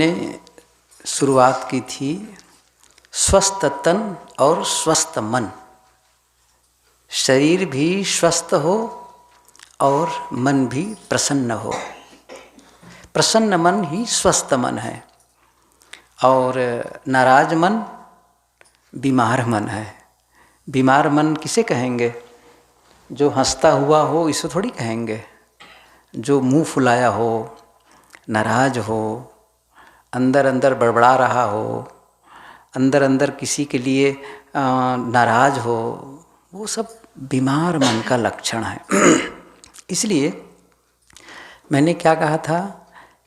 ने शुरुआत की थी स्वस्थ तन और स्वस्थ मन। शरीर भी स्वस्थ हो और मन भी प्रसन्न हो। प्रसन्न मन ही स्वस्थ मन है और नाराज मन बीमार मन है। बीमार मन किसे कहेंगे? जो हंसता हुआ हो इसे थोड़ी कहेंगे। जो मुंह फुलाया हो, नाराज हो, अंदर अंदर बड़बड़ा रहा हो, अंदर अंदर किसी के लिए नाराज हो, वो सब बीमार मन का लक्षण है। इसलिए मैंने क्या कहा था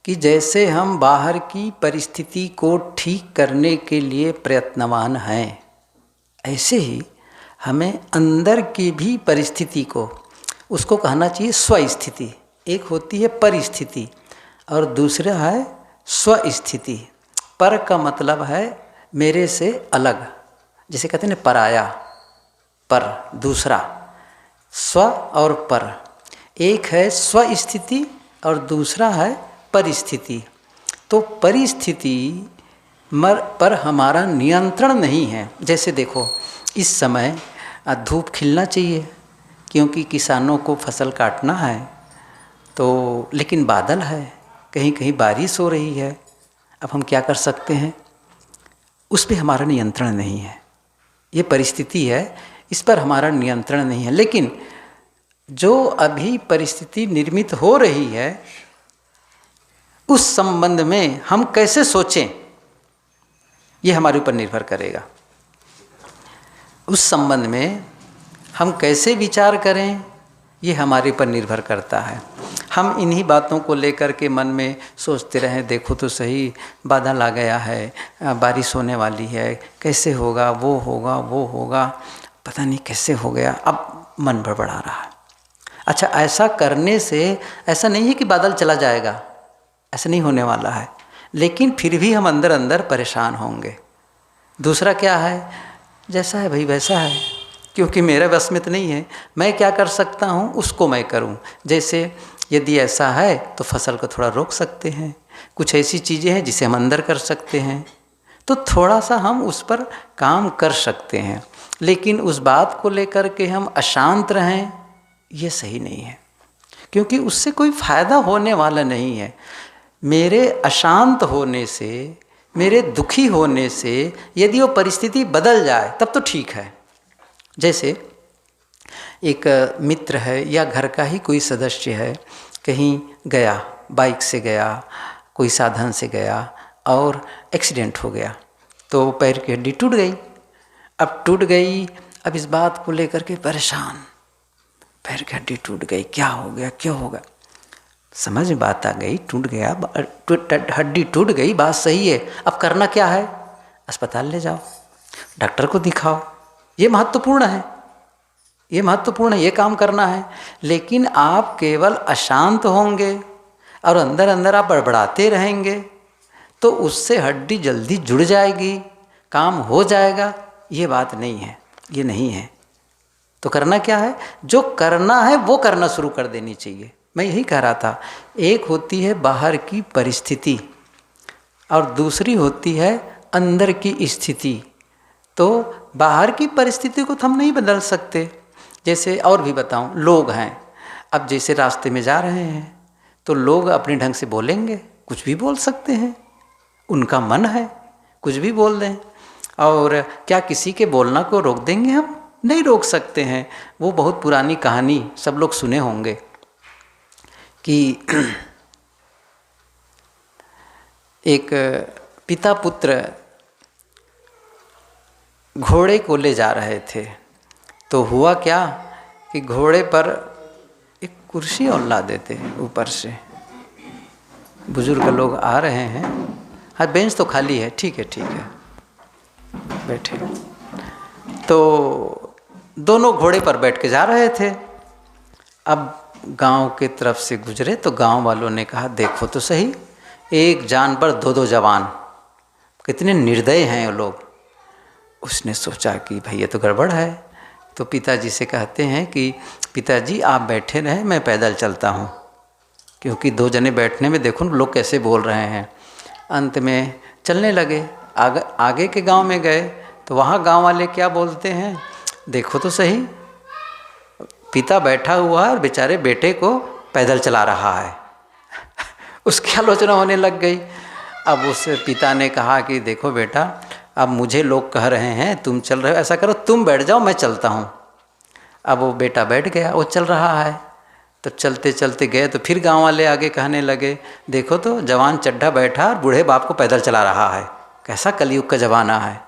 कि जैसे हम बाहर की परिस्थिति को ठीक करने के लिए प्रयत्नवान हैं, ऐसे ही हमें अंदर की भी परिस्थिति को, उसको कहना चाहिए स्वस्थिति। एक होती है परिस्थिति और दूसरा है स्वस्थिति। पर का मतलब है मेरे से अलग, जिसे कहते हैं ना पराया, पर दूसरा। स्व और पर, एक है स्वस्थिति और दूसरा है परिस्थिति। तो परिस्थिति पर हमारा नियंत्रण नहीं है। जैसे देखो, इस समय धूप खिलना चाहिए क्योंकि किसानों को फसल काटना है, तो लेकिन बादल है, कहीं कहीं बारिश हो रही है। अब हम क्या कर सकते हैं? उस पर हमारा नियंत्रण नहीं है। ये परिस्थिति है, इस पर हमारा नियंत्रण नहीं है। लेकिन जो अभी परिस्थिति निर्मित हो रही है, उस संबंध में हम कैसे सोचें, ये हमारे ऊपर निर्भर करेगा। उस संबंध में हम कैसे विचार करें, ये हमारे पर निर्भर करता है। हम इन्हीं बातों को लेकर के मन में सोचते रहें, देखो तो सही बादल आ गया है, बारिश होने वाली है, कैसे होगा, वो होगा, वो होगा, पता नहीं कैसे हो गया, अब मन बड़बड़ा रहा है। अच्छा, ऐसा करने से ऐसा नहीं है कि बादल चला जाएगा, ऐसा नहीं होने वाला है, लेकिन फिर भी हम अंदर अंदर परेशान होंगे। दूसरा क्या है? जैसा है भाई वैसा है, क्योंकि मेरे बस में तो नहीं है। मैं क्या कर सकता हूँ उसको मैं करूँ। जैसे यदि ऐसा है तो फसल को थोड़ा रोक सकते हैं, कुछ ऐसी चीज़ें हैं जिसे हम अंदर कर सकते हैं, तो थोड़ा सा हम उस पर काम कर सकते हैं। लेकिन उस बात को लेकर के हम अशांत रहें, ये सही नहीं है, क्योंकि उससे कोई फ़ायदा होने वाला नहीं है। मेरे अशांत होने से, मेरे दुखी होने से यदि वो परिस्थिति बदल जाए तब तो ठीक है। जैसे एक मित्र है या घर का ही कोई सदस्य है, कहीं गया, बाइक से गया, कोई साधन से गया और एक्सीडेंट हो गया, तो पैर की हड्डी टूट गई। अब टूट गई, अब इस बात को लेकर के परेशान, पैर की हड्डी टूट गई, क्या हो गया, क्यों होगा? समझ में बात आ गई, टूट गया, हड्डी टूट गई, बात सही है। अब करना क्या है? अस्पताल ले जाओ, डॉक्टर को दिखाओ। ये महत्वपूर्ण है, ये महत्वपूर्ण है, ये काम करना है। लेकिन आप केवल अशांत होंगे और अंदर अंदर आप बड़बड़ाते रहेंगे, तो उससे हड्डी जल्दी जुड़ जाएगी, काम हो जाएगा, ये बात नहीं है, ये नहीं है। तो करना क्या है? जो करना है वो करना शुरू कर देनी चाहिए। मैं यही कह रहा था, एक होती है बाहर की परिस्थिति और दूसरी होती है अंदर की स्थिति। तो बाहर की परिस्थिति को तो हम नहीं बदल सकते। जैसे और भी बताऊं, लोग हैं, अब जैसे रास्ते में जा रहे हैं तो लोग अपने ढंग से बोलेंगे, कुछ भी बोल सकते हैं, उनका मन है, कुछ भी बोल दें। और क्या किसी के बोलना को रोक देंगे? हम नहीं रोक सकते हैं। वो बहुत पुरानी कहानी सब लोग सुने होंगे कि एक पिता पुत्र घोड़े को ले जा रहे थे, तो हुआ क्या कि घोड़े पर एक कुर्सी और ला देते हैं ऊपर से। बुजुर्ग लोग आ रहे हैं, हाँ बेंच तो खाली है, ठीक है ठीक है, बैठे। तो दोनों घोड़े पर बैठ के जा रहे थे। अब गांव के तरफ से गुजरे तो गांव वालों ने कहा, देखो तो सही, एक जान पर दो दो जवान, कितने निर्दयी हैं वो लोग। उसने सोचा कि भाई ये तो गड़बड़ है, तो पिताजी से कहते हैं कि पिताजी आप बैठे रहें, मैं पैदल चलता हूँ, क्योंकि दो जने बैठने में देखो लोग कैसे बोल रहे हैं। अंत में चलने लगे। आगे के गांव में गए तो वहाँ गांव वाले क्या बोलते हैं, देखो तो सही, पिता बैठा हुआ है और बेचारे बेटे को पैदल चला रहा है। उसकी आलोचना होने लग गई। अब उस पिता ने कहा कि देखो बेटा, अब मुझे लोग कह रहे हैं तुम चल रहे हो, ऐसा करो तुम बैठ जाओ, मैं चलता हूँ। अब वो बेटा बैठ गया, वो चल रहा है। तो चलते चलते गए तो फिर गांव वाले आगे कहने लगे, देखो तो जवान चड्ढा बैठा और बूढ़े बाप को पैदल चला रहा है, कैसा कलयुग का ज़माना है।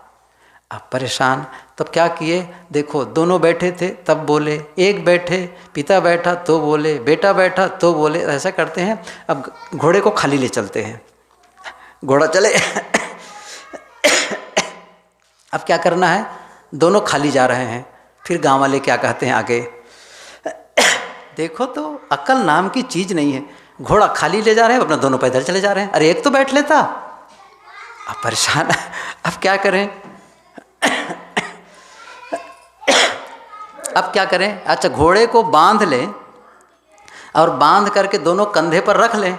अब परेशान, तब क्या किए, देखो दोनों बैठे थे तब बोले, एक बैठे, पिता बैठा तो बोले, बेटा बैठा तो बोले, ऐसा करते हैं। अब घोड़े को खाली ले चलते हैं, घोड़ा चले। अब क्या करना है, दोनों खाली जा रहे हैं। फिर गांव वाले क्या कहते हैं आगे, देखो तो अक्ल नाम की चीज़ नहीं है, घोड़ा खाली ले जा रहे हैं, अपना दोनों पैदल चले जा रहे हैं, अरे एक तो बैठ लेता। अब परेशान, अब क्या करें, अब क्या करें। अच्छा, घोड़े को बांध लें और बांध करके दोनों कंधे पर रख लें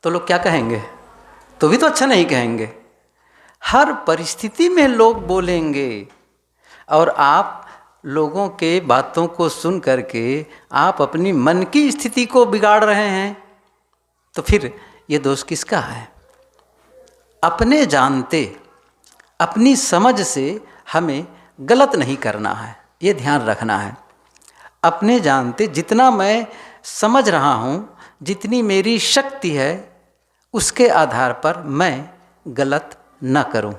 तो लोग क्या कहेंगे, तो भी तो अच्छा नहीं कहेंगे। हर परिस्थिति में लोग बोलेंगे और आप लोगों के बातों को सुन करके आप अपनी मन की स्थिति को बिगाड़ रहे हैं, तो फिर ये दोष किसका है। अपने जानते, अपनी समझ से हमें गलत नहीं करना है, ये ध्यान रखना है। अपने जानते जितना मैं समझ रहा हूँ, जितनी मेरी शक्ति है, उसके आधार पर मैं गलत न करूँ,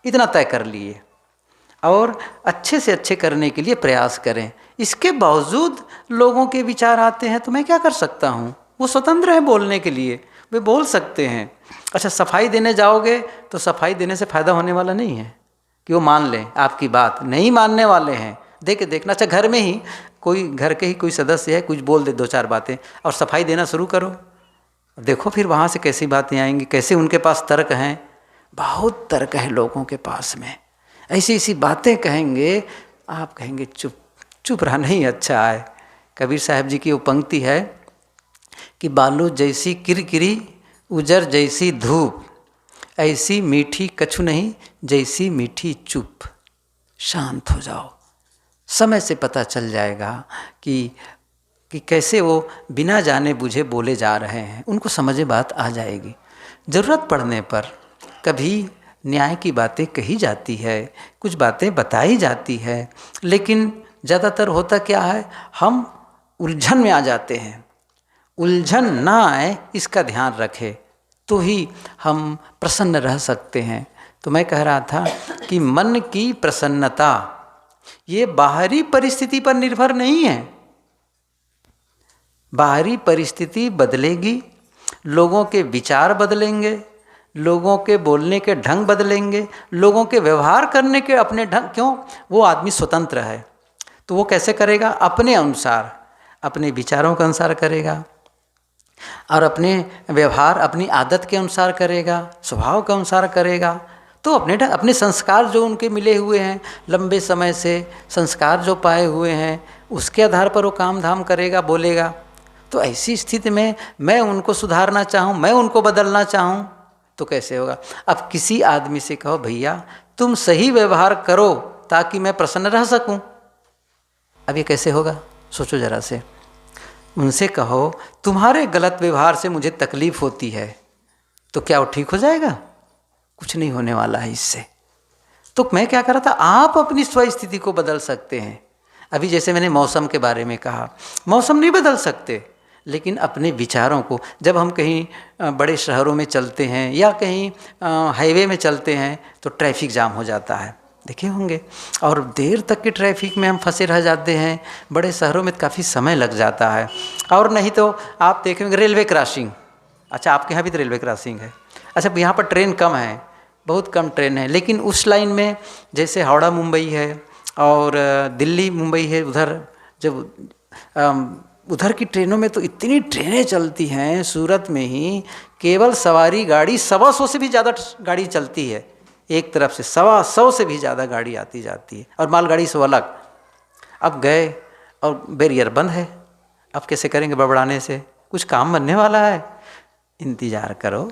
इतना तय कर लिए और अच्छे से अच्छे करने के लिए प्रयास करें। इसके बावजूद लोगों के विचार आते हैं तो मैं क्या कर सकता हूँ, वो स्वतंत्र है बोलने के लिए, वे बोल सकते हैं। अच्छा, सफाई देने जाओगे तो सफाई देने से फ़ायदा होने वाला नहीं है कि वो मान लें आपकी बात, नहीं मानने वाले हैं। दे के देखना। अच्छा, घर में ही कोई, घर के ही कोई सदस्य है, कुछ बोल दे दो चार बातें और सफाई देना शुरू करो, देखो फिर वहाँ से कैसी बातें आएंगी, कैसे उनके पास तर्क हैं। बहुत तर्क है लोगों के पास में, ऐसी ऐसी बातें कहेंगे, आप कहेंगे चुप चुप रहना ही अच्छा है। कबीर साहब जी की वो पंक्ति है कि बालू जैसी किरकिरी, उजर जैसी धूप, ऐसी मीठी कछु नहीं, जैसी मीठी चुप। शांत हो जाओ, समय से पता चल जाएगा कि कैसे वो बिना जाने बुझे बोले जा रहे हैं, उनको समझे बात आ जाएगी। ज़रूरत पड़ने पर कभी न्याय की बातें कही जाती है, कुछ बातें बताई जाती है, लेकिन ज़्यादातर होता क्या है, हम उलझन में आ जाते हैं। उलझन ना आए इसका ध्यान रखें तो ही हम प्रसन्न रह सकते हैं। तो मैं कह रहा था कि मन की प्रसन्नता ये बाहरी परिस्थिति पर निर्भर नहीं है। बाहरी परिस्थिति बदलेगी, लोगों के विचार बदलेंगे, लोगों के बोलने के ढंग बदलेंगे, लोगों के व्यवहार करने के अपने ढंग, क्यों, वो आदमी स्वतंत्र है तो वो कैसे करेगा, अपने अनुसार, अपने विचारों के अनुसार करेगा और अपने व्यवहार अपनी आदत के अनुसार करेगा, स्वभाव के अनुसार करेगा। तो अपने संस्कार जो उनके मिले हुए हैं, लंबे समय से संस्कार जो पाए हुए हैं, उसके आधार पर वो काम धाम करेगा, बोलेगा। तो ऐसी स्थिति में मैं उनको सुधारना चाहूँ, मैं उनको बदलना चाहूँ तो कैसे होगा। अब किसी आदमी से कहो भैया तुम सही व्यवहार करो ताकि मैं प्रसन्न रह सकूँ, अब ये कैसे होगा, सोचो ज़रा से। उनसे कहो तुम्हारे गलत व्यवहार से मुझे तकलीफ़ होती है, तो क्या वो ठीक हो जाएगा, कुछ नहीं होने वाला है इससे। तो मैं क्या कर रहा था, आप अपनी स्वस्थिति को बदल सकते हैं। अभी जैसे मैंने मौसम के बारे में कहा, मौसम नहीं बदल सकते, लेकिन अपने विचारों को, जब हम कहीं बड़े शहरों में चलते हैं या कहीं हाईवे में चलते हैं तो ट्रैफिक जाम हो जाता है, देखे होंगे, और देर तक के ट्रैफिक में हम फंसे रह जाते हैं। बड़े शहरों में काफ़ी समय लग जाता है। और नहीं तो आप देखेंगे रेलवे क्रॉसिंग, अच्छा आपके यहाँ भी तो रेलवे क्रॉसिंग है, अच्छा यहाँ पर ट्रेन कम है, बहुत कम ट्रेन है, लेकिन उस लाइन में जैसे हावड़ा मुंबई है और दिल्ली मुंबई है, उधर जब उधर की ट्रेनों में तो इतनी ट्रेनें चलती हैं, सूरत में ही केवल सवारी गाड़ी 125 से भी ज़्यादा गाड़ी चलती है, एक तरफ से 125 से भी ज़्यादा गाड़ी आती जाती है, और मालगाड़ी से अलग। अब गए और बैरियर बंद है, अब कैसे करेंगे, बड़बड़ाने से कुछ काम बनने वाला है। इंतज़ार करो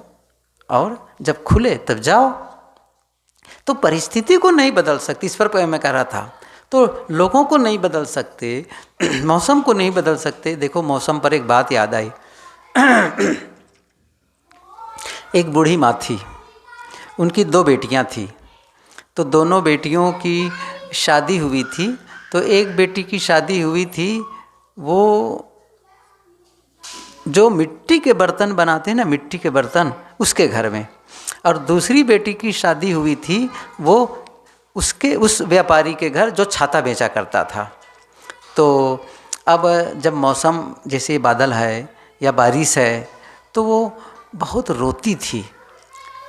और जब खुले तब जाओ। तो परिस्थिति को नहीं बदल सकती, इस पर मैं कह रहा था। तो लोगों को नहीं बदल सकते, मौसम को नहीं बदल सकते। देखो मौसम पर एक बात याद आई। एक बूढ़ी माँ थी, उनकी 2 बेटियां थी। तो दोनों बेटियों की शादी हुई थी। तो एक बेटी की शादी हुई थी, वो जो मिट्टी के बर्तन बनाते हैं ना, मिट्टी के बर्तन, उसके घर में। और दूसरी बेटी की शादी हुई थी, वो उसके उस व्यापारी के घर जो छाता बेचा करता था। तो अब जब मौसम जैसे बादल है या बारिश है, तो वो बहुत रोती थी।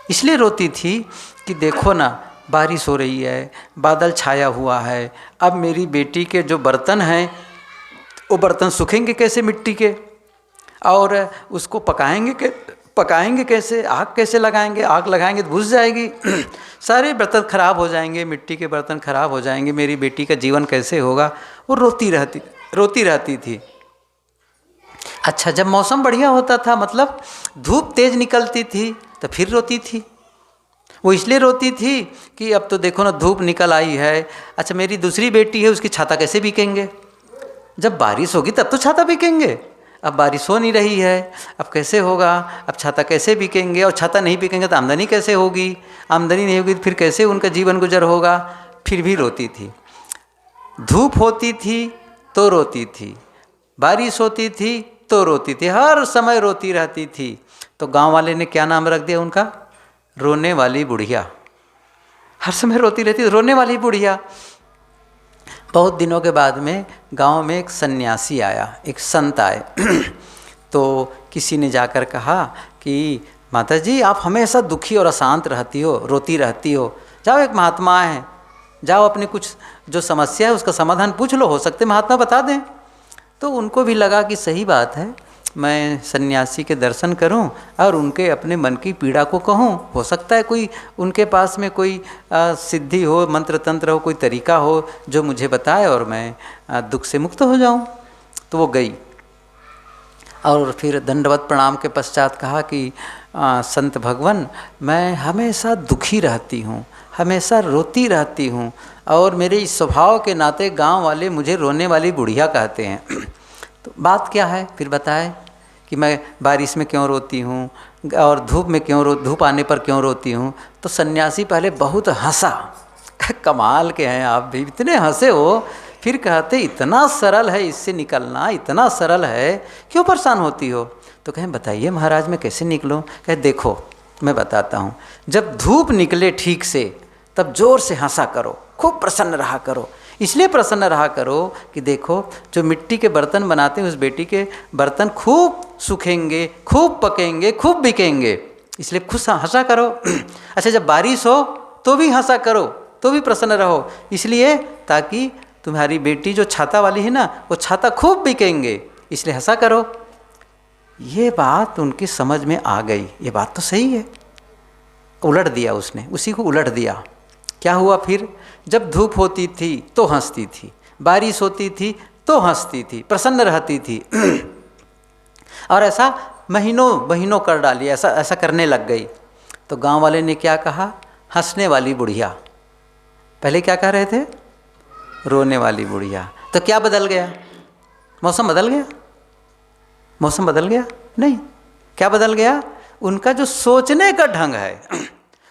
इसलिए रोती थी कि देखो ना, बारिश हो रही है, बादल छाया हुआ है, अब मेरी बेटी के जो बर्तन हैं वो बर्तन सूखेंगे कैसे मिट्टी के, और उसको पकाएंगे कैसे, आग कैसे लगाएंगे, आग लगाएंगे तो बुझ जाएगी। सारे बर्तन खराब हो जाएंगे, मिट्टी के बर्तन खराब हो जाएंगे, मेरी बेटी का जीवन कैसे होगा। वो रोती रहती थी। अच्छा, जब मौसम बढ़िया होता था, मतलब धूप तेज निकलती थी, तो फिर रोती थी। वो इसलिए रोती थी कि अब तो देखो ना, धूप निकल आई है। अच्छा, मेरी दूसरी बेटी है, उसकी छाता कैसे बिकेंगे, जब बारिश होगी तब तो छाता बिकेंगे। अब बारिश हो नहीं रही है, अब कैसे होगा, अब छाता कैसे बिकेंगे, और छाता नहीं बिकेंगे तो आमदनी कैसे होगी, आमदनी नहीं होगी तो फिर कैसे उनका जीवन गुजर होगा। फिर भी रोती थी। धूप होती थी तो रोती थी, बारिश होती थी तो रोती थी, हर समय रोती रहती थी। तो गांव वाले ने क्या नाम रख दिया उनका, रोने वाली बुढ़िया। हर समय रोती रहती, रोने वाली बुढ़िया। बहुत दिनों के बाद में गांव में एक सन्यासी आया, एक संत आए। तो किसी ने जाकर कहा कि माता जी, आप हमेशा दुखी और अशांत रहती हो, रोती रहती हो, जाओ एक महात्मा है, जाओ अपनी कुछ जो समस्या है उसका समाधान पूछ लो, हो सकते महात्मा बता दें। तो उनको भी लगा कि सही बात है, मैं सन्यासी के दर्शन करूं और उनके अपने मन की पीड़ा को कहूं, हो सकता है कोई उनके पास में कोई सिद्धि हो, मंत्र तंत्र हो, कोई तरीका हो जो मुझे बताए और मैं दुख से मुक्त हो जाऊं। तो वो गई और फिर दंडवत प्रणाम के पश्चात कहा कि संत भगवान, मैं हमेशा दुखी रहती हूँ, हमेशा रोती रहती हूँ, और मेरे इस स्वभाव के नाते गांव वाले मुझे रोने वाली बुढ़िया कहते हैं। तो बात क्या है, फिर बताए कि मैं बारिश में क्यों रोती हूँ और धूप में धूप आने पर क्यों रोती हूँ। तो सन्यासी पहले बहुत हंसा, कमाल के हैं आप भी, इतने हंसे हो। फिर कहते इतना सरल है इससे निकलना, इतना सरल है, क्यों परेशान होती हो। तो कहें बताइए महाराज, मैं कैसे निकलूं। कहे देखो मैं बताता हूँ, जब धूप निकले ठीक से तब जोर से हंसा करो, खूब प्रसन्न रहा करो। इसलिए प्रसन्न रहा करो कि देखो जो मिट्टी के बर्तन बनाते हैं उस बेटी के बर्तन खूब सूखेंगे, खूब पकेंगे, खूब बिकेंगे, इसलिए खुश हंसा करो। अच्छा, जब बारिश हो तो भी हंसा करो, तो भी प्रसन्न रहो, इसलिए ताकि तुम्हारी बेटी जो छाता वाली है ना, वो छाता खूब बिकेंगे, इसलिए हंसा करो। ये बात उनकी समझ में आ गई, ये बात तो सही है। उलट दिया उसने, उसी को उलट दिया। क्या हुआ फिर, जब धूप होती थी तो हंसती थी, बारिश होती थी तो हंसती थी, प्रसन्न रहती थी। और ऐसा महीनों कर डाली, ऐसा करने लग गई। तो गांव वाले ने क्या कहा, हंसने वाली बुढ़िया। पहले क्या कह रहे थे, रोने वाली बुढ़िया। तो क्या बदल गया, मौसम बदल गया, मौसम बदल गया नहीं। क्या बदल गया, उनका जो सोचने का ढंग है,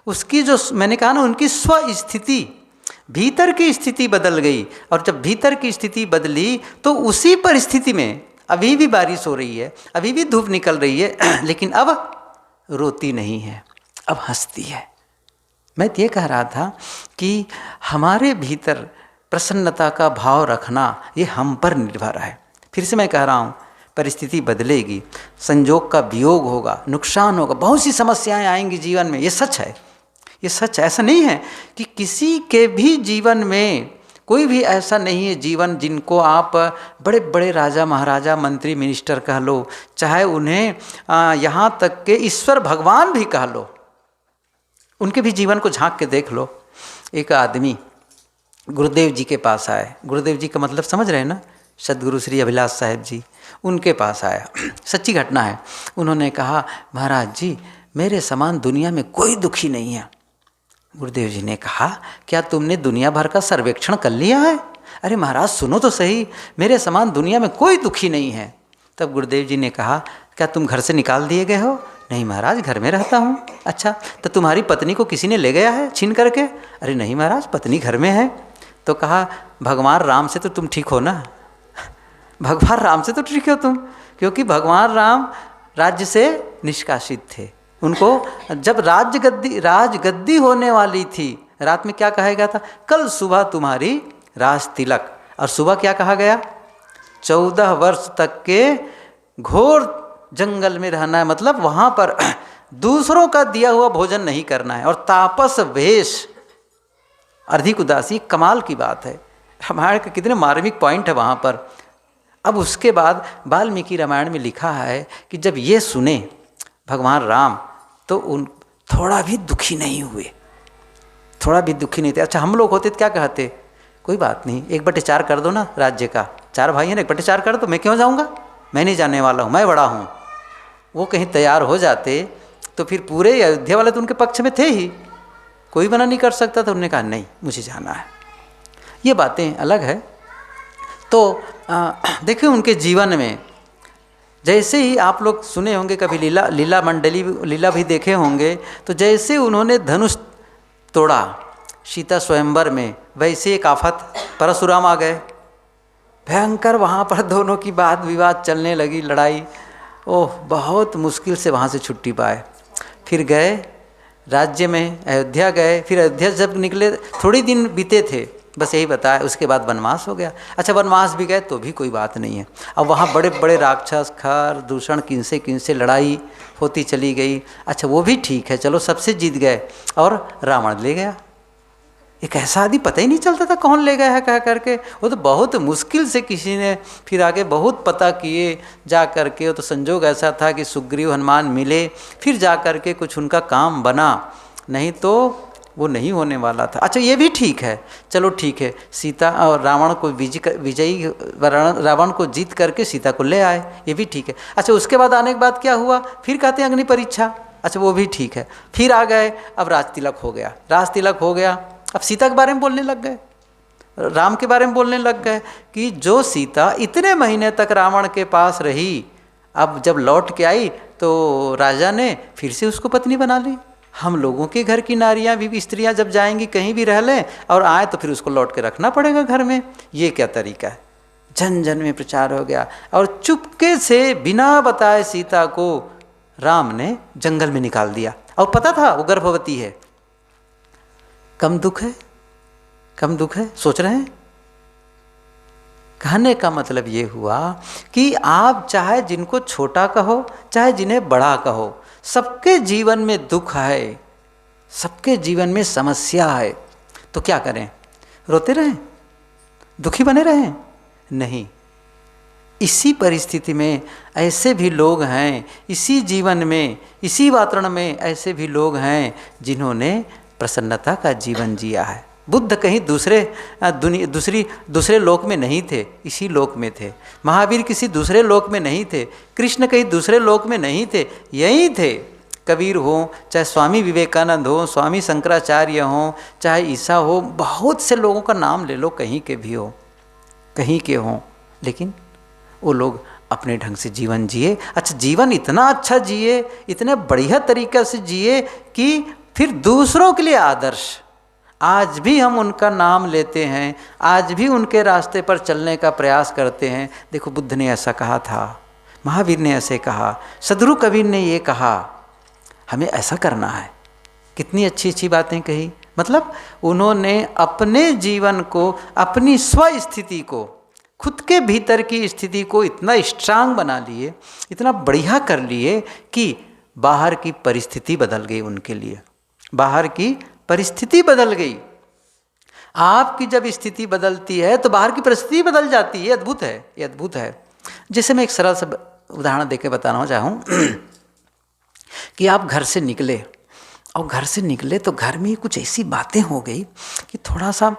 उसकी जो मैंने कहा ना, उनकी स्व स्थिति, भीतर की स्थिति बदल गई। और जब भीतर की स्थिति बदली तो उसी परिस्थिति में अभी भी बारिश हो रही है, अभी भी धूप निकल रही है, लेकिन अब रोती नहीं है, अब हंसती है। मैं ये कह रहा था कि हमारे भीतर प्रसन्नता का भाव रखना ये हम पर निर्भर है। फिर से मैं कह रहा हूँ, परिस्थिति बदलेगी, संजोग का वियोग होगा, नुकसान होगा, बहुत सी समस्याएं आएंगी जीवन में, ये सच है, ये सच है। ऐसा नहीं है कि किसी के भी जीवन में कोई भी ऐसा नहीं है जीवन जिनको आप बड़े बड़े राजा महाराजा मंत्री मिनिस्टर कह लो, चाहे उन्हें यहाँ तक के ईश्वर भगवान भी कह लो, उनके भी जीवन को झांक के देख लो। एक आदमी गुरुदेव जी के पास आए, गुरुदेव जी का मतलब समझ रहे हैं ना, सदगुरु श्री अभिलाष साहेब जी, उनके पास आया, सच्ची घटना है। उन्होंने कहा महाराज जी मेरे समान दुनिया में कोई दुखी नहीं है। गुरुदेव जी ने कहा, क्या तुमने दुनिया भर का सर्वेक्षण कर लिया है? अरे महाराज सुनो तो सही, मेरे समान दुनिया में कोई दुखी नहीं है। तब गुरुदेव जी ने कहा, क्या तुम घर से निकाल दिए गए हो? नहीं महाराज, घर में रहता हूँ। अच्छा, तो तुम्हारी पत्नी को किसी ने ले गया है छीन करके? अरे नहीं महाराज, पत्नी घर में है। तो कहा, भगवान राम से तो तुम ठीक हो ना? भगवान राम से तो ठीक हो तुम, क्योंकि भगवान राम राज्य से निष्कासित थे। उनको जब राजगद्दी होने वाली थी, रात में क्या कहा गया था? कल सुबह तुम्हारी राज तिलक। और सुबह क्या कहा गया? 14 वर्ष तक के घोर जंगल में रहना है, मतलब वहाँ पर दूसरों का दिया हुआ भोजन नहीं करना है, और तापस वेश, अधिक उदासी। कमाल की बात है, रामायण के कितने मार्मिक पॉइंट है वहाँ पर। अब उसके बाद वाल्मीकि रामायण में लिखा है कि जब ये सुने भगवान राम, तो उन थोड़ा भी दुखी नहीं हुए, थोड़ा भी दुखी नहीं थे। अच्छा, हम लोग होते तो क्या कहते? कोई बात नहीं, 1/4 कर दो ना राज्य का, 4 भाई हैं, 1/4 कर दो, मैं क्यों जाऊँगा, मैं नहीं जाने वाला हूँ, मैं बड़ा हूँ। वो कहीं तैयार हो जाते तो फिर पूरे अयोध्या वाले तो उनके पक्ष में थे ही, कोई मना नहीं कर सकता। तो उन्होंने कहा नहीं, मुझे जाना है। ये बातें अलग है। तो देखिए उनके जीवन में, जैसे ही आप लोग सुने होंगे कभी लीला मंडली लीला भी देखे होंगे, तो जैसे उन्होंने धनुष तोड़ा सीता स्वयंवर में, वैसे एक आफत परशुराम आ गए। भयंकर वहाँ पर दोनों की बात विवाद चलने लगी, लड़ाई। ओह, बहुत मुश्किल से वहाँ से छुट्टी पाए। फिर गए राज्य में, अयोध्या गए। फिर अयोध्या जब निकले, थोड़ी दिन बीते थे, बस यही बताया। उसके बाद वनवास हो गया। अच्छा, वनवास भी गए तो भी कोई बात नहीं है। अब वहाँ बड़े बड़े राक्षस, खर, दूषण, किनसे लड़ाई होती चली गई। अच्छा, वो भी ठीक है, चलो सबसे जीत गए, और रावण ले गया। एक ऐसा आदमी पता ही नहीं चलता था कौन ले गया है कह करके। वो तो बहुत मुश्किल से किसी ने फिर आगे बहुत पता किए जा करके। वो तो संजोग ऐसा था कि सुग्रीव हनुमान मिले, फिर जा करके कुछ उनका काम बना, नहीं तो वो नहीं होने वाला था। अच्छा, ये भी ठीक है, चलो ठीक है, सीता और रावण को विजयी रावण को जीत करके सीता को ले आए, ये भी ठीक है। अच्छा, उसके बाद आने के बाद क्या हुआ? फिर कहते हैं अग्नि परीक्षा। अच्छा, वो भी ठीक है। फिर आ गए, अब राज तिलक हो गया। राज तिलक हो गया, अब सीता के बारे में बोलने लग गए, राम के बारे में बोलने लग गए कि जो सीता इतने महीने तक रावण के पास रही, अब जब लौट के आई तो राजा ने फिर से उसको पत्नी बना ली। हम लोगों के घर की नारियां भी स्त्रियां जब जाएंगी कहीं भी रह लें और आए तो फिर उसको लौट के रखना पड़ेगा घर में। ये क्या तरीका है? जन जन में प्रचार हो गया, और चुपके से बिना बताए सीता को राम ने जंगल में निकाल दिया। और पता था वो गर्भवती है। कम दुख है, कम दुख है, सोच रहे हैं? कहने का मतलब ये हुआ कि आप चाहे जिनको छोटा कहो, चाहे जिन्हें बड़ा कहो, सबके जीवन में दुख है, सबके जीवन में समस्या है। तो क्या करें? रोते रहें, दुखी बने रहें? नहीं। इसी परिस्थिति में ऐसे भी लोग हैं, इसी जीवन में, इसी वातावरण में ऐसे भी लोग हैं जिन्होंने प्रसन्नता का जीवन जिया है। बुद्ध कहीं दूसरे लोक में नहीं थे, इसी लोक में थे। महावीर किसी दूसरे लोक में नहीं थे, कृष्ण कहीं दूसरे लोक में नहीं थे, यहीं थे। कबीर हो, चाहे स्वामी विवेकानंद हो, स्वामी शंकराचार्य हो, चाहे ईसा हो, बहुत से लोगों का नाम ले लो, कहीं के भी हो, कहीं के हों, लेकिन वो लोग अपने ढंग से जीवन जिए। अच्छा, जीवन इतना अच्छा जिए, इतने बढ़िया तरीक़े से जिए कि फिर दूसरों के लिए आदर्श। आज भी हम उनका नाम लेते हैं, आज भी उनके रास्ते पर चलने का प्रयास करते हैं। देखो, बुद्ध ने ऐसा कहा था, महावीर ने ऐसे कहा, सदगुरु कबीर ने ये कहा, हमें ऐसा करना है। कितनी अच्छी अच्छी बातें कही। मतलब उन्होंने अपने जीवन को, अपनी स्वस्थिति को, खुद के भीतर की स्थिति को इतना स्ट्रांग बना लिए, इतना बढ़िया कर लिए कि बाहर की परिस्थिति बदल गई उनके लिए। बाहर की परिस्थिति बदल गई। आपकी जब स्थिति बदलती है तो बाहर की परिस्थिति बदल जाती है। ये अद्भुत है, ये अद्भुत है। जैसे मैं एक सरल सा उदाहरण देकर बताना चाहूँ कि आप घर से निकले, और घर से निकले तो घर में कुछ ऐसी बातें हो गई कि थोड़ा सा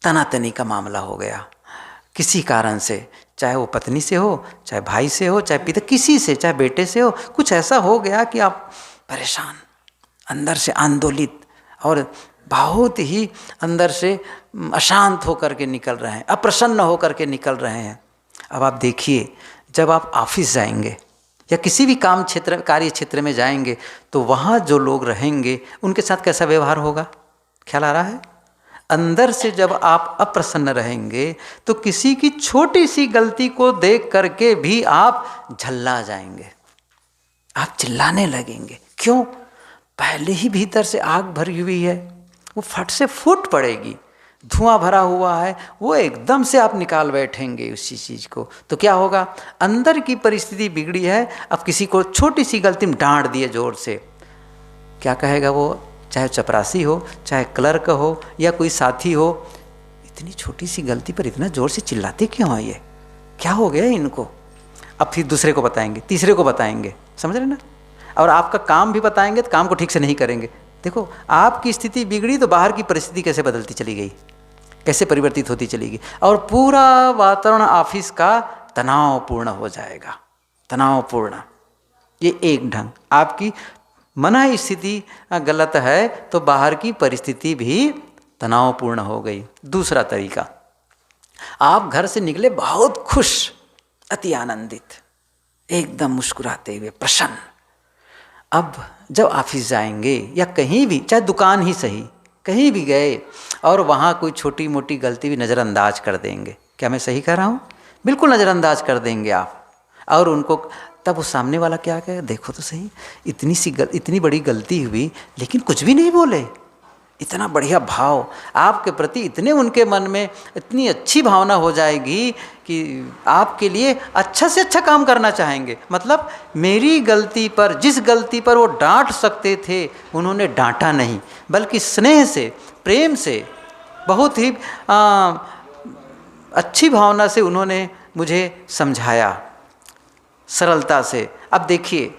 तनातनी का मामला हो गया किसी कारण से। चाहे वो पत्नी से हो, चाहे भाई से हो, चाहे पिता, किसी से, चाहे बेटे से हो, कुछ ऐसा हो गया कि आप परेशान, अंदर से आंदोलित और बहुत ही अंदर से अशांत होकर के निकल रहे हैं, अप्रसन्न होकर के निकल रहे हैं। अब आप देखिए, जब आप ऑफिस जाएंगे या किसी भी काम क्षेत्र, कार्य क्षेत्र में जाएंगे, तो वहाँ जो लोग रहेंगे उनके साथ कैसा व्यवहार होगा, ख्याल आ रहा है? अंदर से जब आप अप्रसन्न रहेंगे तो किसी की छोटी सी गलती को देख करके भी आप झल्ला जाएंगे, आप चिल्लाने लगेंगे। क्यों? पहले ही भीतर से आग भरी हुई है, वो फट से फूट पड़ेगी। धुआं भरा हुआ है, वो एकदम से आप निकाल बैठेंगे उसी चीज़ को। तो क्या होगा? अंदर की परिस्थिति बिगड़ी है। अब किसी को छोटी सी गलती में डांट दिए जोर से, क्या कहेगा वो? चाहे चपरासी हो, चाहे क्लर्क हो या कोई साथी हो, इतनी छोटी सी गलती पर इतना जोर से चिल्लाते क्यों हैं ये? क्या हो गया इनको? अब फिर दूसरे को बताएंगे, तीसरे को बताएंगे, समझ रहे ना? और आपका काम भी बताएंगे तो काम को ठीक से नहीं करेंगे। देखो, आपकी स्थिति बिगड़ी तो बाहर की परिस्थिति कैसे बदलती चली गई, कैसे परिवर्तित होती चली गई, और पूरा वातावरण ऑफिस का तनावपूर्ण हो जाएगा, तनावपूर्ण। ये एक ढंग। आपकी मन स्थिति गलत है तो बाहर की परिस्थिति भी तनावपूर्ण हो गई। दूसरा तरीका, आप घर से निकले बहुत खुश, अति आनंदित, एकदम मुस्कुराते हुए, प्रसन्न। अब जब ऑफिस जाएंगे या कहीं भी, चाहे दुकान ही सही, कहीं भी गए और वहाँ कोई छोटी मोटी गलती भी नज़रअंदाज कर देंगे। क्या मैं सही कह रहा हूँ? बिल्कुल नज़रअंदाज कर देंगे आप। और उनको तब वो सामने वाला क्या कहे, देखो तो सही, इतनी बड़ी गलती हुई लेकिन कुछ भी नहीं बोले। इतना बढ़िया भाव आपके प्रति, इतने उनके मन में इतनी अच्छी भावना हो जाएगी कि आपके लिए अच्छा से अच्छा काम करना चाहेंगे। मतलब मेरी गलती पर, जिस गलती पर वो डांट सकते थे, उन्होंने डांटा नहीं, बल्कि स्नेह से, प्रेम से, बहुत ही अच्छी भावना से उन्होंने मुझे समझाया, सरलता से। अब देखिए,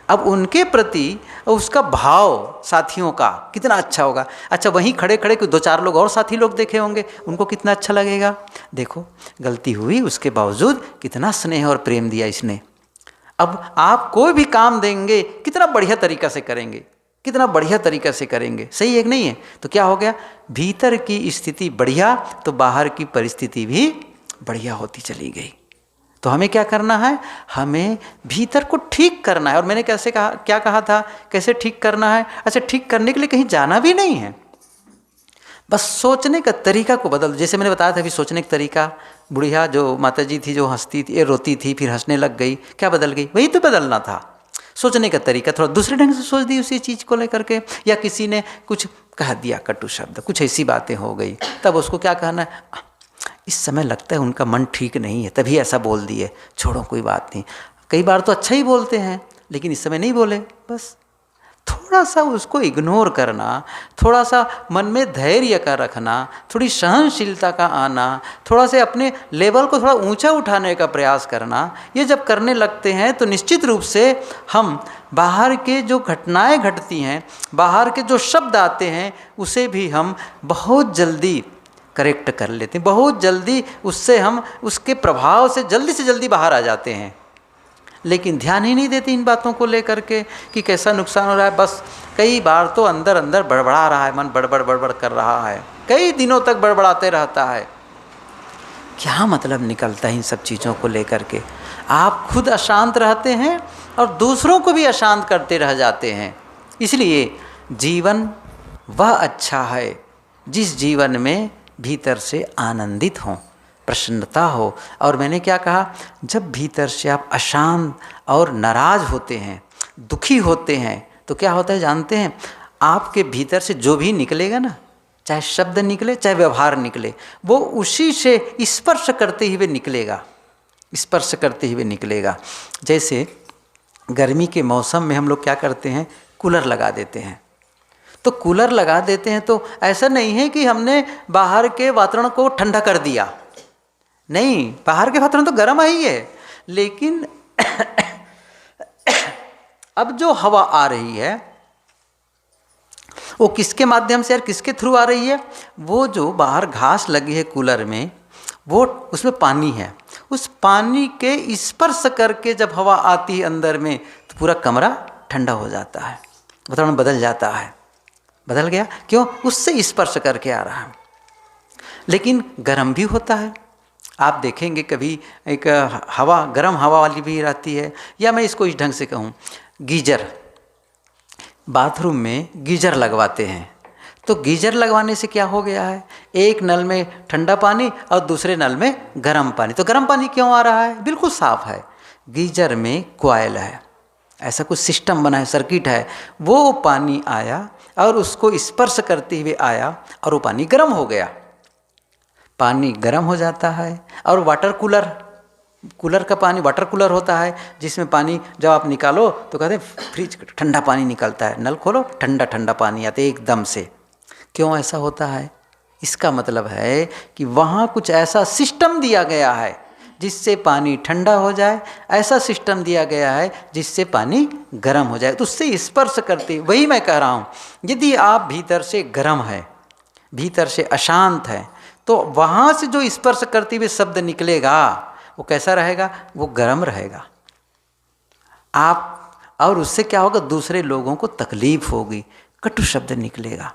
अब उनके प्रति उसका भाव साथियों का कितना अच्छा होगा। अच्छा, वहीं खड़े खड़े कोई 2-4 लोग और साथी लोग देखे होंगे, उनको कितना अच्छा लगेगा। देखो, गलती हुई, उसके बावजूद कितना स्नेह और प्रेम दिया इसने। अब आप कोई भी काम देंगे, कितना बढ़िया तरीका से करेंगे, कितना बढ़िया तरीका से करेंगे, सही है कि नहीं है? तो क्या हो गया? भीतर की स्थिति बढ़िया तो बाहर की परिस्थिति भी बढ़िया होती चली गई। तो हमें क्या करना है? हमें भीतर को ठीक करना है। और मैंने कैसे कहा, क्या कहा था, कैसे ठीक करना है? अच्छा, ठीक करने के लिए कहीं जाना भी नहीं है, बस सोचने का तरीका को बदल। जैसे मैंने बताया था कि सोचने का तरीका, बुढ़िया जो माता जी थी, जो हंसती थी, रोती थी, फिर हंसने लग गई, क्या बदल गई? वही तो बदलना था। सोचने का तरीका थोड़ा दूसरे ढंग से सोच दी उसी चीज़ को लेकर के। या किसी ने कुछ कह दिया कटु शब्द, कुछ ऐसी बातें हो गई, तब उसको क्या कहना है? इस समय लगता है उनका मन ठीक नहीं है, तभी ऐसा बोल दिए, छोड़ो कोई बात नहीं। कई बार तो अच्छा ही बोलते हैं लेकिन इस समय नहीं बोले, बस थोड़ा सा उसको इग्नोर करना, थोड़ा सा मन में धैर्य का रखना, थोड़ी सहनशीलता का आना, थोड़ा से अपने लेवल को थोड़ा ऊंचा उठाने का प्रयास करना। ये जब करने लगते हैं तो निश्चित रूप से हम बाहर के जो घटनाएं घटती हैं, बाहर के जो शब्द आते हैं, उसे भी हम बहुत जल्दी करेक्ट कर लेते हैं, बहुत जल्दी उससे हम, उसके प्रभाव से जल्दी बाहर आ जाते हैं। लेकिन ध्यान ही नहीं देते इन बातों को लेकर के कि कैसा नुकसान हो रहा है। बस कई बार तो अंदर अंदर बड़बड़ा रहा है, मन बड़बड़ कर रहा है, कई दिनों तक बड़बड़ाते रहता है। क्या मतलब निकलता है इन सब चीज़ों को लेकर के? आप खुद अशांत रहते हैं और दूसरों को भी अशांत करते रह जाते हैं। इसलिए जीवन वह अच्छा है जिस जीवन में भीतर से आनंदित हों, प्रसन्नता हो। और मैंने क्या कहा, जब भीतर से आप अशांत और नाराज होते हैं, दुखी होते हैं, तो क्या होता है जानते हैं? आपके भीतर से जो भी निकलेगा ना, चाहे शब्द निकले, चाहे व्यवहार निकले, वो उसी से स्पर्श करते हुए निकलेगा, स्पर्श करते हुए निकलेगा। जैसे गर्मी के मौसम में हम लोग क्या करते हैं, कूलर लगा देते हैं। तो कूलर लगा देते हैं तो ऐसा नहीं है कि हमने बाहर के वातावरण को ठंडा कर दिया, नहीं, बाहर के वातावरण तो गर्म ही है, लेकिन अब जो हवा आ रही है वो किसके माध्यम से और किसके थ्रू आ रही है? वो जो बाहर घास लगी है कूलर में, वो उसमें पानी है, उस पानी के स्पर्श करके जब हवा आती है अंदर में तो पूरा कमरा ठंडा हो जाता है, वातावरण बदल जाता है। बदल गया क्यों? उससे स्पर्श करके आ रहा है। लेकिन गर्म भी होता है। आप देखेंगे कभी एक हवा, गर्म हवा वाली भी रहती है, या मैं इसको इस ढंग से कहूँ, गीजर, बाथरूम में गीजर लगवाते हैं। तो गीजर लगवाने से क्या हो गया है, एक नल में ठंडा पानी और दूसरे नल में गर्म पानी। तो गर्म पानी क्यों आ रहा है? बिल्कुल साफ है। गीजर में कॉइल है, ऐसा कुछ सिस्टम बना है, सर्किट है, वो पानी आया और उसको स्पर्श करते हुए आया और वो पानी गर्म हो गया। पानी गर्म हो जाता है। और वाटर कूलर का पानी, वाटर कूलर होता है जिसमें पानी जब आप निकालो तो कहते हैं फ्रिज ठंडा पानी निकलता है, नल खोलो ठंडा ठंडा पानी आता है एकदम से। क्यों ऐसा होता है? इसका मतलब है कि वहाँ कुछ ऐसा सिस्टम दिया गया है जिससे पानी ठंडा हो जाए, ऐसा सिस्टम दिया गया है जिससे पानी गर्म हो जाए। तो उससे स्पर्श करते, वही मैं कह रहा हूँ, यदि आप भीतर से गर्म है, भीतर से अशांत है, तो वहाँ से जो स्पर्श करते हुए शब्द निकलेगा वो कैसा रहेगा? वो गर्म रहेगा। आप, और उससे क्या होगा? दूसरे लोगों को तकलीफ होगी, कटु शब्द निकलेगा,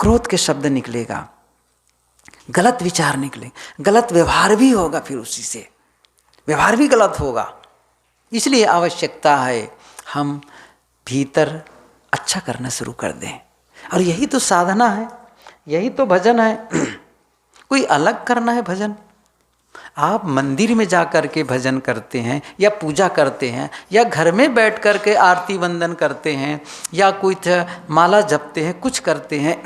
क्रोध के शब्द निकलेगा, गलत विचार निकले, गलत व्यवहार भी होगा, फिर उसी से व्यवहार भी गलत होगा। इसलिए आवश्यकता है हम भीतर अच्छा करना शुरू कर दें। और यही तो साधना है, यही तो भजन है। कोई अलग करना है भजन? आप मंदिर में जा कर के भजन करते हैं या पूजा करते हैं, या घर में बैठ कर के आरती वंदन करते हैं, या कोई माला जपते हैं, कुछ करते हैं।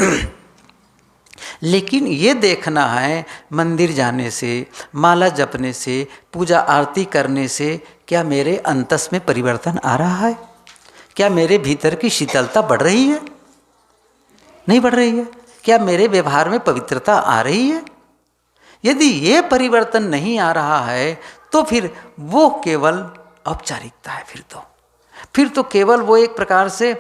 लेकिन ये देखना है मंदिर जाने से, माला जपने से, पूजा आरती करने से क्या मेरे अंतस में परिवर्तन आ रहा है? क्या मेरे भीतर की शीतलता बढ़ रही है? नहीं बढ़ रही है। क्या मेरे व्यवहार में पवित्रता आ रही है? यदि ये परिवर्तन नहीं आ रहा है तो फिर वो केवल औपचारिकता है। फिर तो केवल वो एक प्रकार से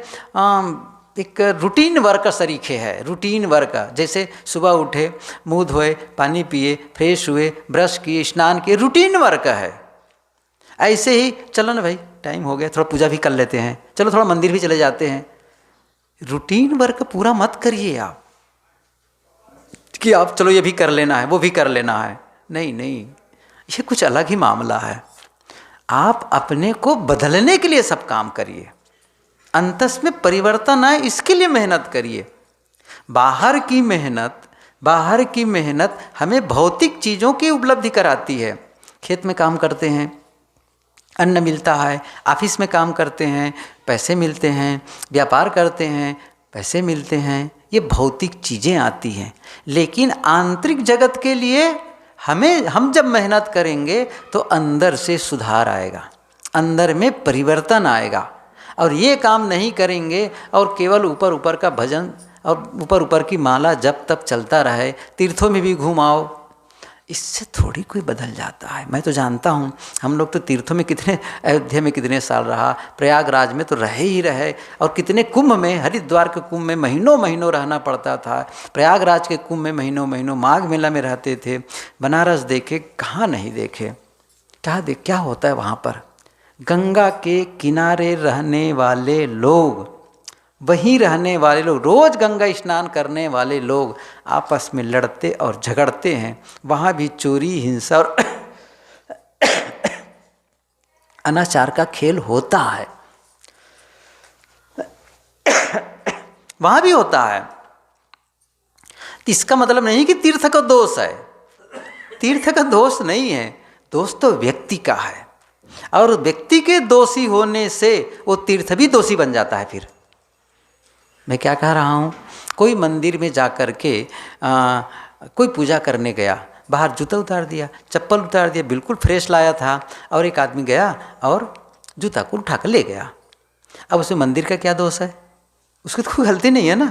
एक रूटीन वर्क का सरीखे है। रूटीन वर्क, जैसे सुबह उठे, मुँह धोए, पानी पिए, फ्रेश हुए, ब्रश किए, स्नान किए, रूटीन वर्क है। ऐसे ही चलो ना भाई, टाइम हो गया, थोड़ा पूजा भी कर लेते हैं, चलो थोड़ा मंदिर भी चले जाते हैं। रूटीन वर्क पूरा मत करिए आप कि आप चलो ये भी कर लेना है, वो भी कर लेना है। नहीं नहीं, ये कुछ अलग ही मामला है। आप अपने को बदलने के लिए सब काम करिए, अंतस में परिवर्तन आए इसके लिए मेहनत करिए। बाहर की मेहनत हमें भौतिक चीज़ों की उपलब्धि कराती है। खेत में काम करते हैं, अन्न मिलता है, ऑफिस में काम करते हैं, पैसे मिलते हैं, व्यापार करते हैं, पैसे मिलते हैं, ये भौतिक चीज़ें आती हैं। लेकिन आंतरिक जगत के लिए हम जब मेहनत करेंगे तो अंदर से सुधार आएगा, अंदर में परिवर्तन आएगा। और ये काम नहीं करेंगे और केवल ऊपर ऊपर का भजन और ऊपर ऊपर की माला जब तक चलता रहे, तीर्थों में भी घूमाओ, इससे थोड़ी कोई बदल जाता है। मैं तो जानता हूँ, हम लोग तो तीर्थों में कितने, अयोध्या में कितने साल रहा, प्रयागराज में तो रहे ही रहे, और कितने कुंभ में, हरिद्वार के कुंभ में महीनों महीनों रहना पड़ता था, प्रयागराज के कुंभ में महीनों महीनों, माघ मेला में रहते थे, बनारस देखे, कहाँ नहीं देखे, क्या होता है वहाँ पर। गंगा के किनारे रहने वाले लोग, वहीं रहने वाले लोग, रोज़ गंगा स्नान करने वाले लोग आपस में लड़ते और झगड़ते हैं। वहाँ भी चोरी, हिंसा और अनाचार का खेल होता है, वहाँ भी होता है। इसका मतलब नहीं कि तीर्थ का दोष है, तीर्थ का दोष नहीं है, दोष तो व्यक्ति का है। और व्यक्ति के दोषी होने से वो तीर्थ भी दोषी बन जाता है। फिर मैं क्या कह रहा हूँ, कोई मंदिर में जा कर के कोई पूजा करने गया, बाहर जूता उतार दिया, चप्पल उतार दिया, बिल्कुल फ्रेश लाया था, और एक आदमी गया और जूता को उठा कर ले गया। अब उसे मंदिर का क्या दोष है? उसकी तो कोई गलती नहीं है ना।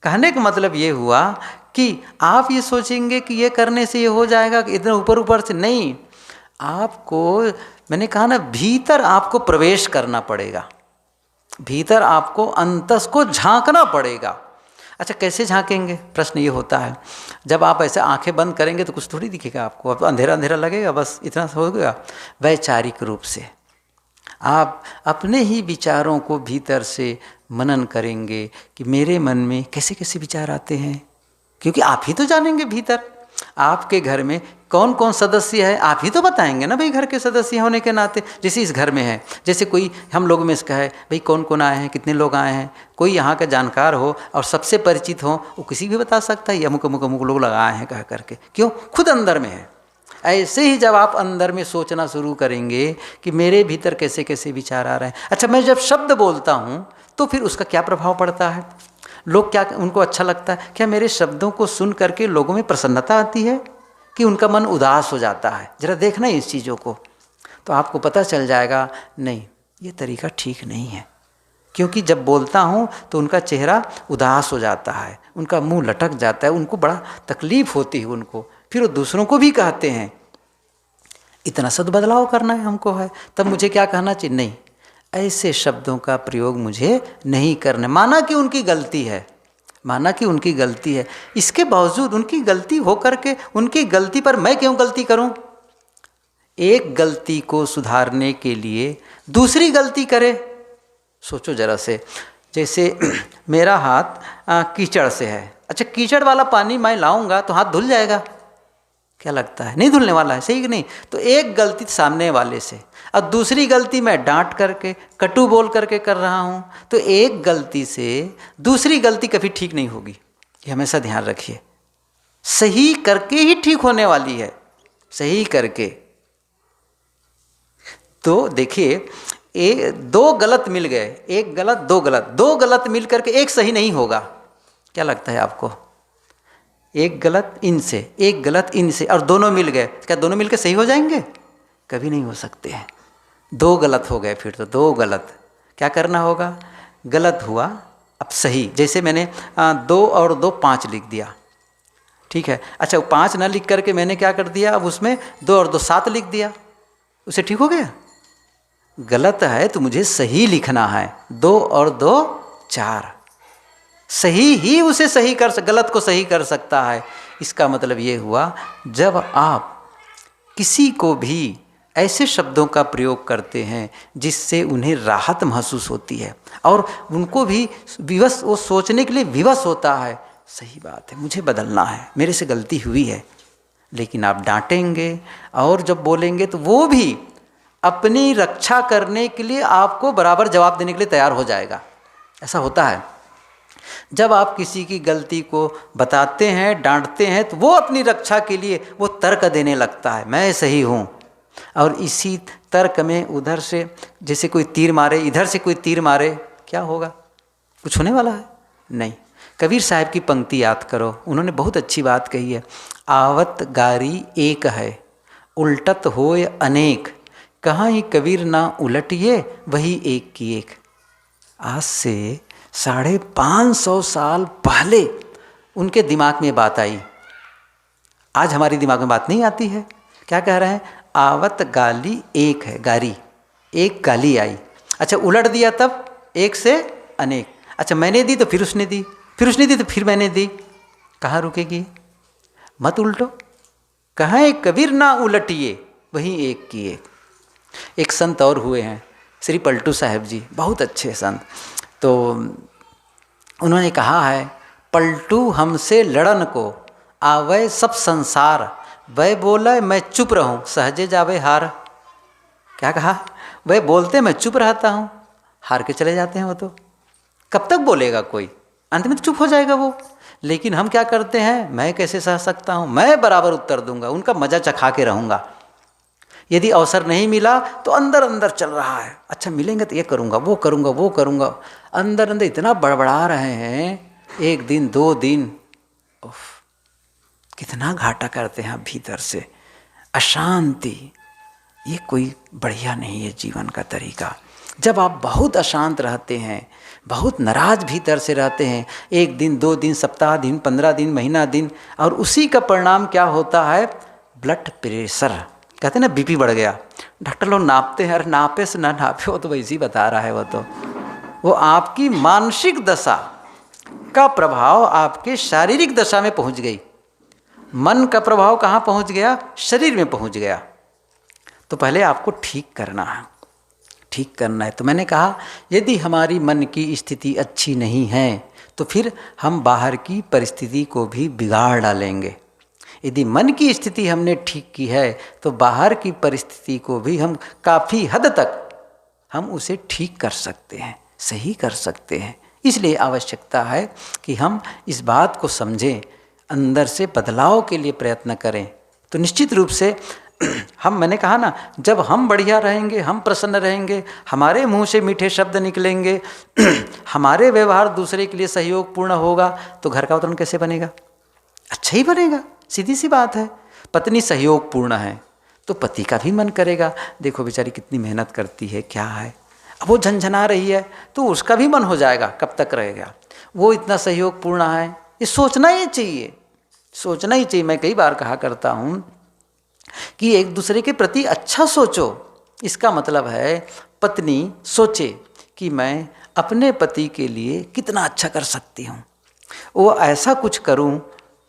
कहने का मतलब ये हुआ कि आप ये सोचेंगे कि ये करने से ये हो जाएगा, इतना ऊपर ऊपर से नहीं। आपको, मैंने कहा ना, भीतर आपको प्रवेश करना पड़ेगा, भीतर आपको अंतस को झांकना पड़ेगा। अच्छा कैसे झांकेंगे, प्रश्न ये होता है। जब आप ऐसे आंखें बंद करेंगे तो कुछ थोड़ी दिखेगा आपको, अब अंधेरा अंधेरा लगेगा, बस इतना हो गया। वैचारिक रूप से आप अपने ही विचारों को भीतर से मनन करेंगे कि मेरे मन में कैसे कैसे विचार आते हैं, क्योंकि आप ही तो जानेंगे भीतर आपके घर में कौन कौन सदस्य है, आप ही तो बताएंगे ना भाई, घर के सदस्य होने के नाते। जैसे इस घर में है, जैसे कोई हम लोग में इसका है भाई कौन कौन आए हैं, कितने लोग आए हैं, कोई यहाँ का जानकार हो और सबसे परिचित हो, वो किसी भी बता सकता है अमुक अमुक अमुक लोग लगाए हैं कह करके, क्यों, खुद अंदर में है। ऐसे ही जब आप अंदर में सोचना शुरू करेंगे कि मेरे भीतर कैसे कैसे विचार आ रहे हैं। अच्छा मैं जब शब्द बोलता हूँ तो फिर उसका क्या प्रभाव पड़ता है, लोग क्या उनको अच्छा लगता है, क्या मेरे शब्दों को सुन करके लोगों में प्रसन्नता आती है कि उनका मन उदास हो जाता है, जरा देखना इस चीज़ों को, तो आपको पता चल जाएगा नहीं ये तरीका ठीक नहीं है। क्योंकि जब बोलता हूँ तो उनका चेहरा उदास हो जाता है, उनका मुंह लटक जाता है, उनको बड़ा तकलीफ होती है उनको, फिर वो दूसरों को भी कहते हैं। इतना सा बदलाव करना है हमको है, तब मुझे क्या कहना चाहिए, नहीं ऐसे शब्दों का प्रयोग मुझे नहीं करना। माना कि उनकी गलती है, माना कि उनकी गलती है, इसके बावजूद उनकी गलती हो करके उनकी गलती पर मैं क्यों गलती करूं। एक गलती को सुधारने के लिए दूसरी गलती करे, सोचो जरा से, जैसे मेरा हाथ कीचड़ से है, अच्छा कीचड़ वाला पानी मैं लाऊंगा तो हाथ धुल जाएगा, क्या लगता है, नहीं धुलने वाला है, सही कि नहीं। तो एक गलती सामने वाले से और दूसरी गलती मैं डांट करके कटु बोल करके कर रहा हूँ, तो एक गलती से दूसरी गलती कभी ठीक नहीं होगी, ये हमेशा ध्यान रखिए। सही करके ही ठीक होने वाली है, सही करके। तो देखिए दो गलत मिल गए, एक गलत दो गलत, दो गलत मिल करके एक सही नहीं होगा, क्या लगता है आपको। एक गलत इनसे एक गलत इनसे और दोनों मिल गए, क्या दोनों मिलकर सही हो जाएंगे, कभी नहीं हो सकते हैं। दो गलत हो गए, फिर तो दो गलत, क्या करना होगा, गलत हुआ अब सही। जैसे मैंने 2 और 2 5 लिख दिया, ठीक है, अच्छा 5 ना लिख करके मैंने क्या कर दिया, अब उसमें 2 और 2 7 लिख दिया, उसे ठीक हो गया। गलत है तो मुझे सही लिखना है, 2 और 2 4, सही ही उसे सही गलत को सही कर सकता है। इसका मतलब ये हुआ, जब आप किसी को भी ऐसे शब्दों का प्रयोग करते हैं जिससे उन्हें राहत महसूस होती है और उनको भी विवश, वो सोचने के लिए विवश होता है, सही बात है मुझे बदलना है, मेरे से गलती हुई है, लेकिन आप डांटेंगे और जब बोलेंगे तो वो भी अपनी रक्षा करने के लिए आपको बराबर जवाब देने के लिए तैयार हो जाएगा। ऐसा होता है, जब आप किसी की गलती को बताते हैं, डांटते हैं, तो वो अपनी रक्षा के लिए वो तर्क देने लगता है, मैं सही हूँ। और इसी तर्क में उधर से जैसे कोई तीर मारे, इधर से कोई तीर मारे, क्या होगा, कुछ होने वाला है नहीं। कबीर साहब की पंक्ति याद करो, उन्होंने बहुत अच्छी बात कही है, आवत गारी एक है उल्टत होय अनेक, कहाँ ही कबीर ना उलटिए वही एक की एक। आज से 550 साल पहले उनके दिमाग में बात आई, आज हमारी दिमाग में बात नहीं आती है। क्या कह रहे हैं, आवत गाली एक है, गारी एक गाली आई, अच्छा उलट दिया तब एक से अनेक, अच्छा मैंने दी तो फिर उसने दी, फिर उसने दी तो फिर मैंने दी, कहाँ रुकेगी, मत उल्टो, कहाँ एक कबीर ना उलटिए वही एक की एक। एक संत और हुए हैं श्री पलटू साहब जी, बहुत अच्छे संत, तो उन्होंने कहा है, पलटू हमसे लड़न को आवे सब संसार, वह बोला मैं चुप रहूं सहजे जावे हार। क्या कहा, वह बोलते मैं चुप रहता हूं, हार के चले जाते हैं वो, तो कब तक बोलेगा कोई, अंत में तो चुप हो जाएगा वो। लेकिन हम क्या करते हैं, मैं कैसे सह सकता हूं, मैं बराबर उत्तर दूंगा, उनका मजा चखा के रहूंगा। यदि अवसर नहीं मिला तो अंदर अंदर चल रहा है, अच्छा मिलेंगे तो ये करूंगा वो करूंगा वो करूंगा, अंदर अंदर इतना बड़बड़ा रहे हैं, 1 दिन 2 दिन, उफ, कितना घाटा करते हैं भीतर से, अशांति, ये कोई बढ़िया नहीं है जीवन का तरीका। जब आप बहुत अशांत रहते हैं, बहुत नाराज भीतर से रहते हैं, 1 दिन 2 दिन सप्ताह दिन 15 दिन महीना दिन, और उसी का परिणाम क्या होता है, ब्लड प्रेशर, कहते हैं ना बीपी बढ़ गया, डॉक्टर लोग नापते हैं, अरे नापे से ना नापे, वो तो वैसे ही बता रहा है, वो तो वो आपकी मानसिक दशा, का प्रभाव आपके शारीरिक दशा में पहुंच गई, मन का प्रभाव कहाँ पहुंच गया? शरीर में पहुंच गया। तो पहले आपको ठीक करना है, ठीक करना है। तो मैंने कहा यदि हमारी मन की स्थिति अच्छी नहीं है तो फिर हम बाहर की परिस्थिति को भी बिगाड़ डालेंगे। यदि मन की स्थिति हमने ठीक की है तो बाहर की परिस्थिति को भी हम काफ़ी हद तक हम उसे ठीक कर सकते हैं, सही कर सकते हैं। इसलिए आवश्यकता है कि हम इस बात को समझें, अंदर से बदलाव के लिए प्रयत्न करें। तो निश्चित रूप से मैंने कहा ना, जब हम बढ़िया रहेंगे, हम प्रसन्न रहेंगे, हमारे मुंह से मीठे शब्द निकलेंगे, हमारे व्यवहार दूसरे के लिए सहयोगपूर्ण होगा, तो घर का वातावरण कैसे बनेगा? अच्छा ही बनेगा। सीधी सी बात है। पत्नी सहयोगपूर्ण है तो पति का भी मन करेगा, देखो बेचारी कितनी मेहनत करती है, क्या है, अब वो झंझना रही है तो उसका भी मन हो जाएगा, कब तक रहेगा, वो इतना सहयोगपूर्ण है। ये सोचना ही चाहिए, सोचना ही चाहिए। मैं कई बार कहा करता हूँ कि एक दूसरे के प्रति अच्छा सोचो। इसका मतलब है पत्नी सोचे कि मैं अपने पति के लिए कितना अच्छा कर सकती हूँ, वो ऐसा कुछ करूँ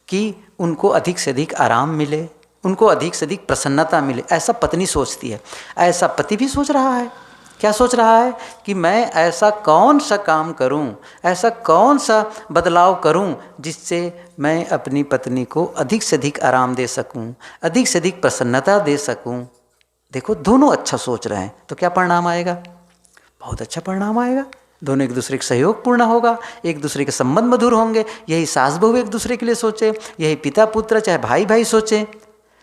कि उनको अधिक से अधिक आराम मिले, उनको अधिक से अधिक प्रसन्नता मिले। ऐसा पत्नी सोचती है, ऐसा पति भी सोच रहा है। क्या सोच रहा है कि मैं ऐसा कौन सा काम करूं, ऐसा कौन सा बदलाव करूं जिससे मैं अपनी पत्नी को अधिक से अधिक आराम दे सकूं, अधिक से अधिक प्रसन्नता दे सकूं। देखो दोनों अच्छा सोच रहे हैं तो क्या परिणाम आएगा? बहुत अच्छा परिणाम आएगा। दोनों एक दूसरे के सहयोगपूर्ण होगा, एक दूसरे के संबंध मधुर होंगे। यही सास बहू एक दूसरे के लिए सोचे, यही पिता पुत्र चाहे भाई भाई सोचे।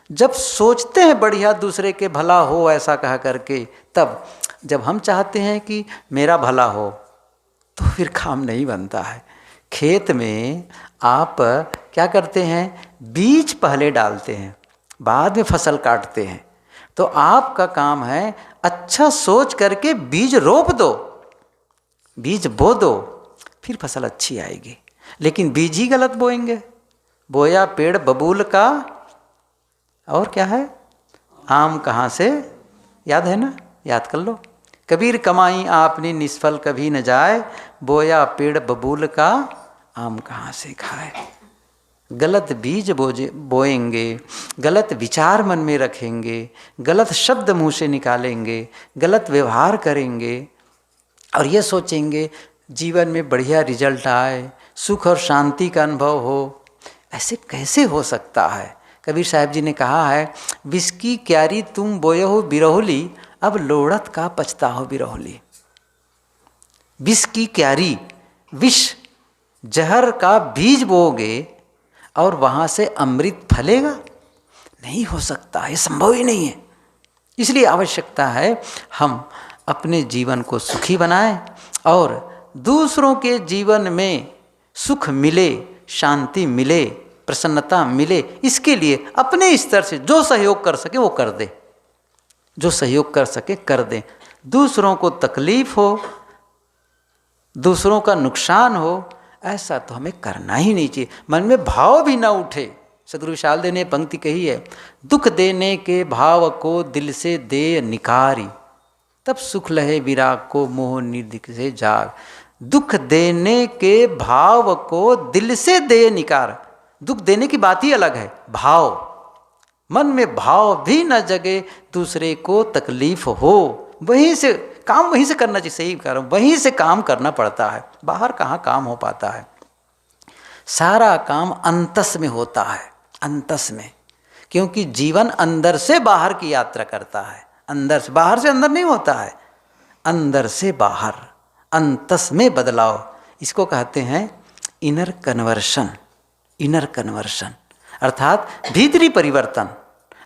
जब सोचते हैं बढ़िया दूसरे के भला हो ऐसा कहा करके, तब जब हम चाहते हैं कि मेरा भला हो तो फिर काम नहीं बनता है। खेत में आप क्या करते हैं? बीज पहले डालते हैं, बाद में फसल काटते हैं। तो आपका काम है अच्छा सोच करके बीज रोप दो, बीज बो दो, फिर फसल अच्छी आएगी। लेकिन बीज ही गलत बोएंगे। बोया पेड़ बबूल का, और क्या है? आम कहाँ से? याद है ना? याद कर लो। कबीर कमाई आपने निष्फल कभी न जाए, बोया पेड़ बबूल का आम कहाँ से खाए। गलत बीज बोएंगे, गलत विचार मन में रखेंगे, गलत शब्द मुंह से निकालेंगे, गलत व्यवहार करेंगे और ये सोचेंगे जीवन में बढ़िया रिजल्ट आए, सुख और शांति का अनुभव हो। ऐसे कैसे हो सकता है? कबीर साहब जी ने कहा है, विष की क्यारी तुम बोए हो बिरहुली, अब लोड़त का पछता हो बिरहुली। विष की क्यारी, विष जहर का बीज बोओगे और वहाँ से अमृत फलेगा? नहीं हो सकता, ये संभव ही नहीं है। इसलिए आवश्यकता है हम अपने जीवन को सुखी बनाएं और दूसरों के जीवन में सुख मिले, शांति मिले, प्रसन्नता मिले। इसके लिए अपने स्तर से जो सहयोग कर सके वो कर दे, जो सहयोग कर सके कर दे। दूसरों को तकलीफ हो, दूसरों का नुकसान हो, ऐसा तो हमें करना ही नहीं चाहिए। मन में भाव भी ना उठे। सदगुरु विशाल देव ने पंक्ति कही है, दुख देने के भाव को दिल से दे निकारी, तब सुख लहे विराग को मोह निधि से जाग। दुख देने के भाव को दिल से दे निकार। दुख देने की बात ही अलग है, भाव, मन में भाव भी न जगे, दूसरे को तकलीफ हो, वहीं से काम वहीं से करना चाहिए। सही कह रहा हूँ, वहीं से काम करना पड़ता है, बाहर कहाँ काम हो पाता है। सारा काम अंतस में होता है, अंतस में, क्योंकि जीवन अंदर से बाहर की यात्रा करता है। अंदर से बाहर से अंदर नहीं होता है, अंदर से बाहर, अंतस में बदलाव। इसको कहते हैं इनर कन्वर्शन। इनर कन्वर्शन अर्थात भीतरी परिवर्तन।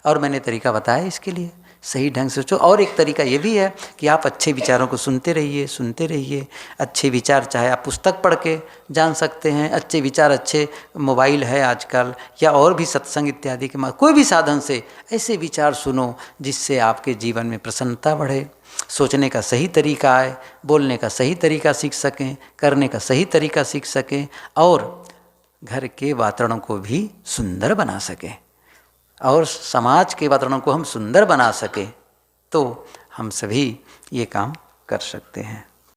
और मैंने तरीका बताया इसके लिए, सही ढंग से सोचो। और एक तरीका ये भी है कि आप अच्छे विचारों को सुनते रहिए, सुनते रहिए। अच्छे विचार चाहे आप पुस्तक पढ़ के जान सकते हैं, अच्छे विचार अच्छे मोबाइल है आजकल, या और भी सत्संग इत्यादि के कोई भी साधन से ऐसे विचार सुनो जिससे आपके जीवन में प्रसन्नता बढ़े, सोचने का सही तरीका आए, बोलने का सही तरीका सीख सकें, करने का सही तरीका सीख सकें और घर के वातावरण को भी सुंदर बना सकें और समाज के वातावरण को हम सुंदर बना सकें, तो हम सभी ये काम कर सकते हैं।